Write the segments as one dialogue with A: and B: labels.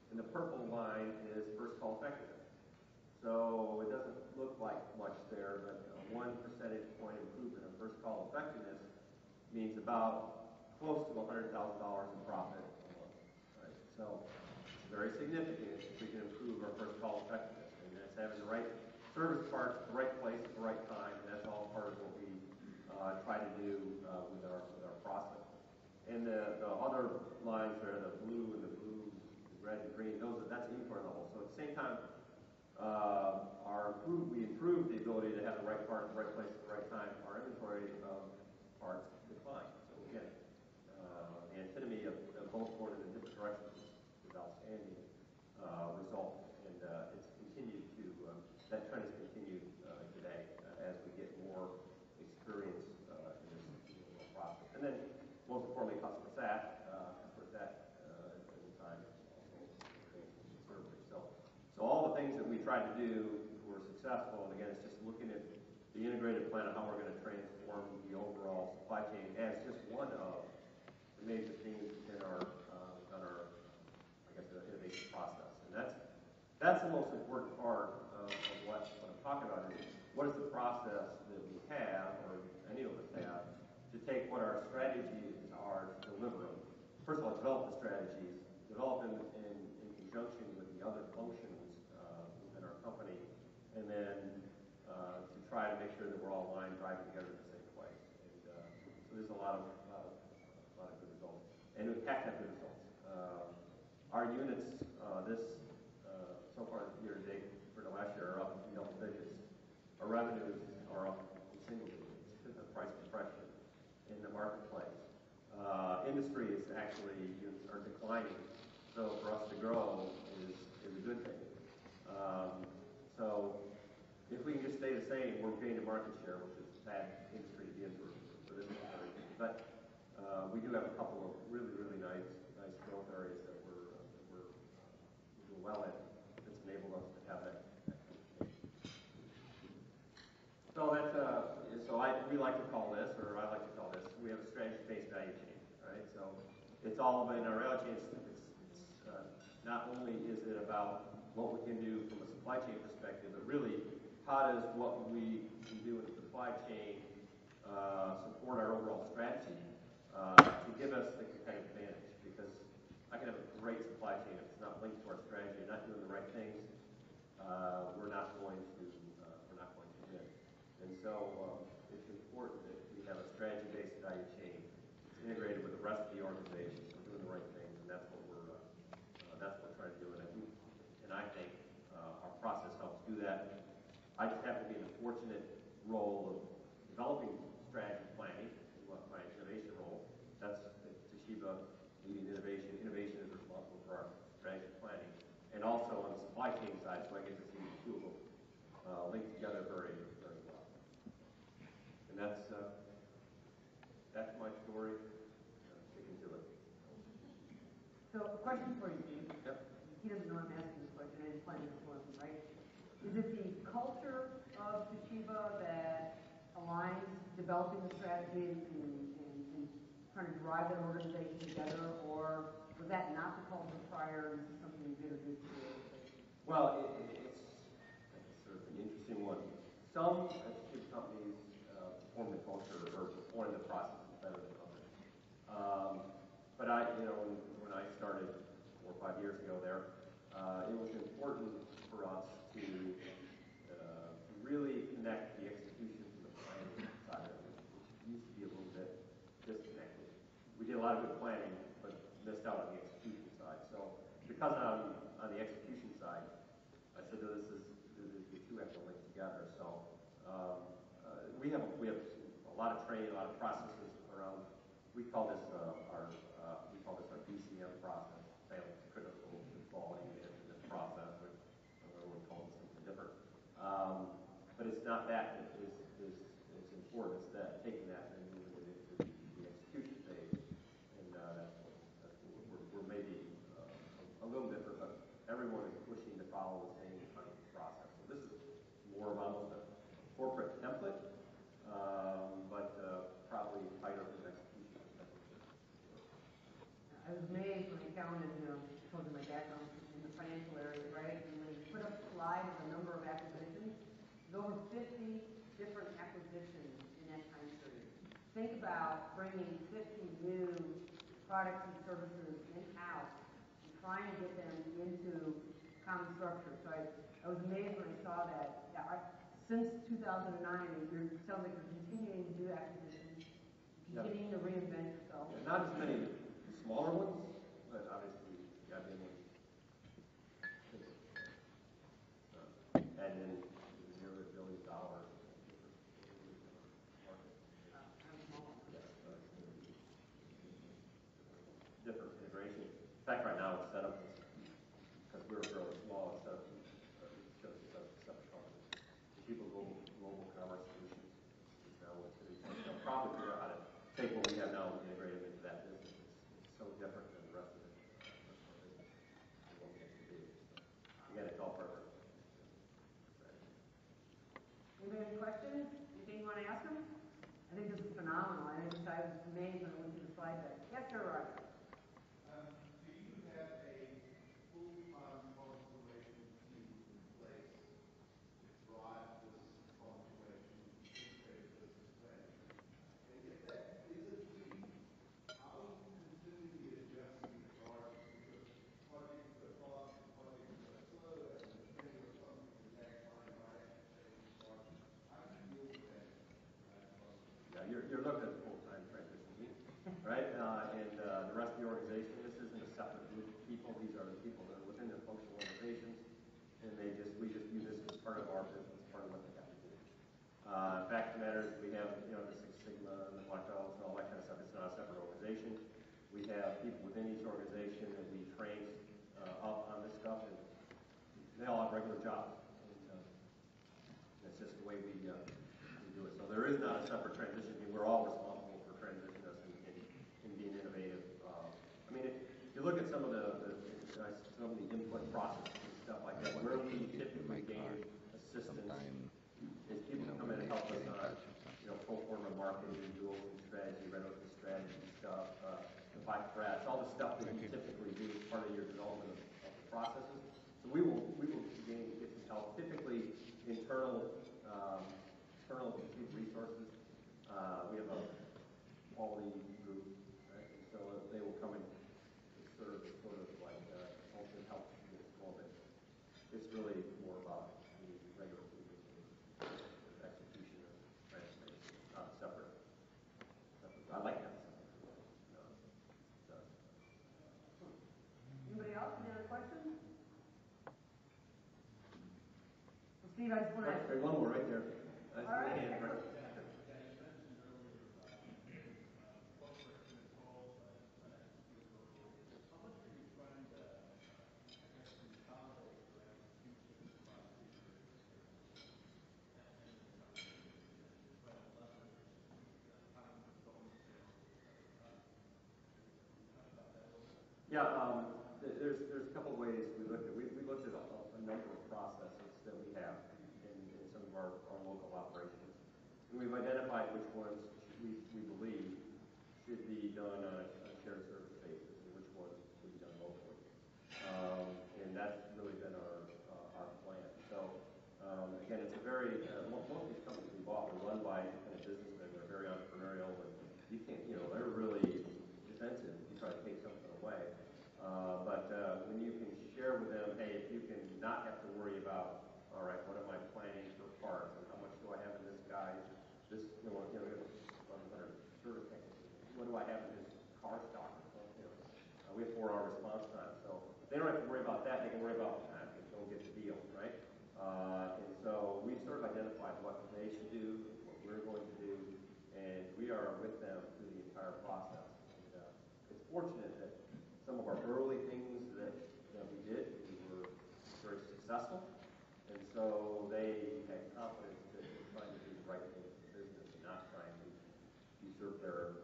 A: And the purple line is first call effectiveness. So it doesn't look like much there, but a 1 percentage point improvement in first call effectiveness means about close to $100,000 in profit a month. Right? So it's very significant if we can improve our first call effectiveness. And that's having the right service parts at the right place at the right time. And that's all part of what we try to do with our process. And the other lines there, the blue and the blue, the red and green, that's inventory level. So at the same time, we improved the ability to have the right part in the right place at the right time. Our inventory of parts declined. So again, the antinomy of both going in different directions is outstanding result, and it's continued to that trend has continued today as we get more experience in this process. And then, most importantly, customer sat. At the time also so all the things that we tried to do were successful. And again, it's just looking at the integrated plan of how we're going to transform the overall supply chain as just one of the major themes in our innovation process. And that's the most important part of what I'm talking about is what is the process that we have, or any of us have, to take what our strategies are to deliver them. First of all, develop the strategies, develop them in conjunction with the other functions within our company, and then to try to make sure that we're all aligned, driving together in the same place. And so there's a lot of good results, and we have to have good results. Our units so far year to date for the last year are up in double digits. Our revenues are up in single digits because of price compression in the marketplace. Industry is actually are declining, so for us to grow is a good thing. So if we can just stay the same, we're gaining market share, which is a bad industry to be in for this industry. But we do have a couple of really nice growth areas that we're doing well in. That's enabled us to have that. So that's we like to call this, or I like to call this, we have a strategy-based value chain, right? So it's all in our value chain. It's not only is it about what we can do from a supply chain perspective, but really how does what we can do in the supply chain support our overall strategy to give us the competitive advantage? Because I can have a great supply chain if it's not linked to our strategy, not doing the right things, we're not going to win. And so it's important that we have a strategy-based value chain. It's integrated with the rest of the organization. So we're doing the right things, and that's what we're trying to do. And I think our process helps do that. I just happen to be in the fortunate role of developing strategy planning, my innovation role. That's Toshiba leading innovation. Innovation is responsible for our strategy planning, and also on the supply chain side, so I get to see the two of them linked together very well. And that's my story. Sticking to it.
B: So a question for you, Steve.
A: Yep.
B: He doesn't know I'm asking this question. I didn't plan this for him, right? Is it the culture of Toshiba that aligns developing the strategy and trying to drive that organization together, or was that not the culture prior and something you introduced to the organization?
A: Well, it's sort of an interesting one. Some Toshiba companies perform the culture or perform the processes better than others. But when I started 4 or 5 years ago there, it was important for us to really connect the execution to the planning side of it, which used to be a little bit disconnected. We did a lot of good planning, but missed out on the execution side. So because on the execution side, I said that the two have to link together. So we have a lot of training, a lot of processes around. We call this our BCM process, Balanced Critical Quality Management process, which everyone calls it something different. But it's not that is important. It's that taking that and moving it into the execution phase, and that's what we're maybe a little different, but everyone is pushing to follow the same kind of process. So this is more of almost a corporate template, but probably tighter from an execution perspective.
B: I was amazed when I counted, because of my background in the different acquisitions in that time period. Think about bringing 50 new products and services in-house and trying to get them into common structure. So I was amazed when I saw that. Since 2009, it sounds like you're continuing to do acquisitions, continuing to reinvent yourself.
A: Yeah, not as many smaller ones, but obviously, yeah, big ones. And then nearly $1 billion market. Different integration. In fact, right now it's set up because we're fairly small. It's set up just a separate company. People global commerce solutions is now what City. They'll probably figure out how to take what we have now and integrate it into that business. It's so different than the rest of it. And what we have to do. Again, it's all part of our strategy.
B: Anybody have any questions? Anything you want to ask them? I think this is phenomenal. I was amazed when I went to the slide deck. Yes, sir, Roger.
C: Do you have a full-time constellation team in place to drive this constellation integrated business plan? And if that isn't key, how are you continually adjusting the targets? Because projects are fast, projects are slow, and depending on something in that time, I have to change targets. How do you deal with that?
A: Yeah, you're looking at the full-time transition team, right? And the rest of the organization, this isn't a separate group of people. These are the people that are within their functional organizations, and we just view this as part of our business, part of what they have to do. Fact of the matter is, we have the Six Sigma and the Black Belts and all that kind of stuff. It's not a separate organization. We have people within each organization that we train up on this stuff, and they all have regular jobs. And, that's just the way we do it. So there is not a separate transition team. We're all responsible for transitioning us and being innovative. I mean, if you look at some of the input processes and stuff like that, where we typically gain assistance is people come in and help us on, pro forma marketing, dual strategy, red ocean strategy stuff, the 5 threats, all the stuff that you typically do as part of your development of the processes. So we will get some help. Typically, internal resources. We have a quality group, right? And so they will come and serve as sort of like help you a little bit. It's really more about the regular execution of transformation, not separate. I like that.
B: Anybody else? Any other questions? Well, Steve, I just want to...
A: There's one more right there.
B: All right.
A: Yeah, there's a couple of ways we looked at. We looked at a number of processes that we have in some of our local operations. And we've identified which ones we believe should be done on a shared service basis and which ones should be done locally. And that's really been our plan. So again, it's a very most of these companies we bought were run by kind of businessmen. They're very entrepreneurial, and you can't, they're really defensive. You try to take something away. But when you can share with them, hey, if you can not have to worry about, all right, what am I planning for parts, and how much do I have in this guy? This, we have 100 service technicians. What do I have in this car stock? We have 4-hour response time, so if they don't have to worry about that. They can worry about go get the deal, right? And so we sort of identified what they should do, what we're going to do, and we are with them through the entire process. And it's fortunate that some of our early things that we did, we were very successful, and so they had confidence that we're trying to do the right thing for the business and not trying to usurp their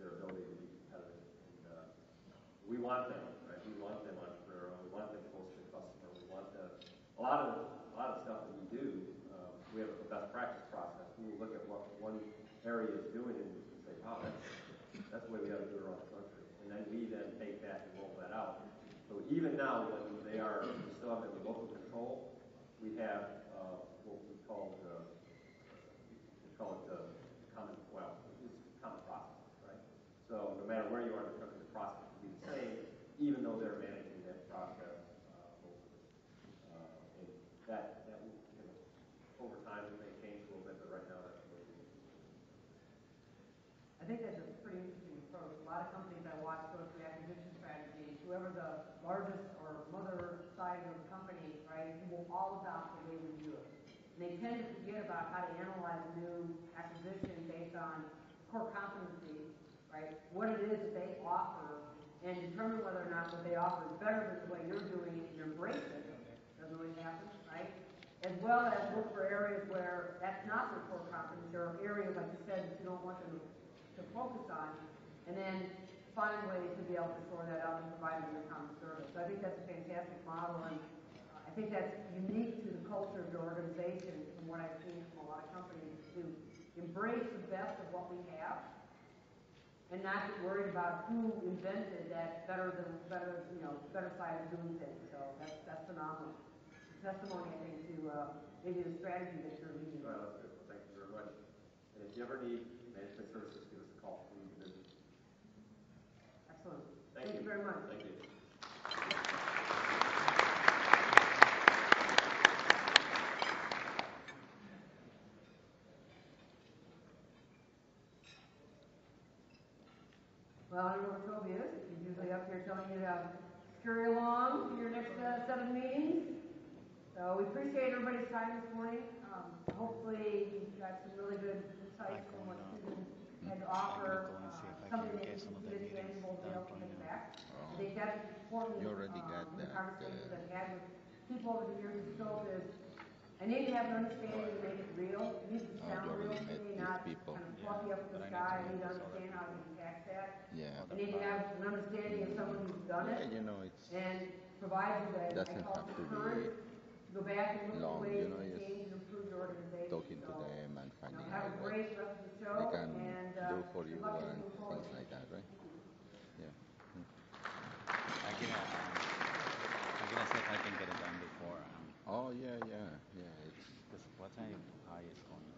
A: ability to be competitive. And we want them, right? We want them entrepreneurial. We want them close to the customer. We want them. A lot of stuff that we do, we have a best practice process. We will look at what one area is doing and say, wow, that's the way we got to do it around the country. And then we take that and roll that out. So even now, when we still have the local control, we have what we call the
B: right, who will all adopt the way we do it. And they tend to forget about how to analyze a new acquisition based on core competencies, right, what it is that they offer, and determine whether or not what they offer is better than the way you're doing it and embrace it. Doesn't always happen, right? As well as look for areas where that's not their core competence, or areas, like you said, that you don't want them to focus on, and then find ways to be able to shore that out and provide them a common service. So I think that's a fantastic model, and I think that's unique to the culture of your organization from what I've seen from a lot of companies, to embrace the best of what we have and not get worried about who invented that better side of doing things. So that's phenomenal. Testimony, I think, to maybe the strategy that you're leading.
A: All right, that's good. Well, thank you very much. And if you ever need management services, give us a call. We can visit.
B: Excellent.
A: Thank
B: you
A: you
B: very much.
A: Thank you.
B: Well, I don't know where Toby is. He's usually up here telling you to scurry along to your next set of meetings. So we appreciate everybody's time this morning. Hopefully you got some really good insights from what Susan had to offer, something that you can get tangible to be able to take back. I think that's important.
D: You already got
B: the
D: that,
B: conversations I've had with people over the years of scope is I need to have an understanding to make it real. It needs to sound
D: you
B: real
D: already
B: to
D: met
B: me,
D: these
B: not
D: people.
B: kind of fluffy up in the sky. I need to understand how to tax that.
D: Yeah.
B: I need to have an understanding of someone who's done
D: Yeah,
B: it
D: you know, it's
B: and provide you that I
D: doesn't
B: call
D: have
B: it
D: to
B: the courage
D: be
B: to go back and look
D: long,
B: for ways
D: you know,
B: to
D: just
B: change and improve your organization.
D: talking to
B: So,
D: them and finding
B: have a
D: out what
B: great rest of the show
D: they can
B: and
D: do for
B: good
D: you
B: luck as
D: and
B: we move forward.
D: things like that, right? Yeah.
E: I guess if I can get it done before.
D: Oh yeah, yeah, yeah. It's
E: Because what time is going?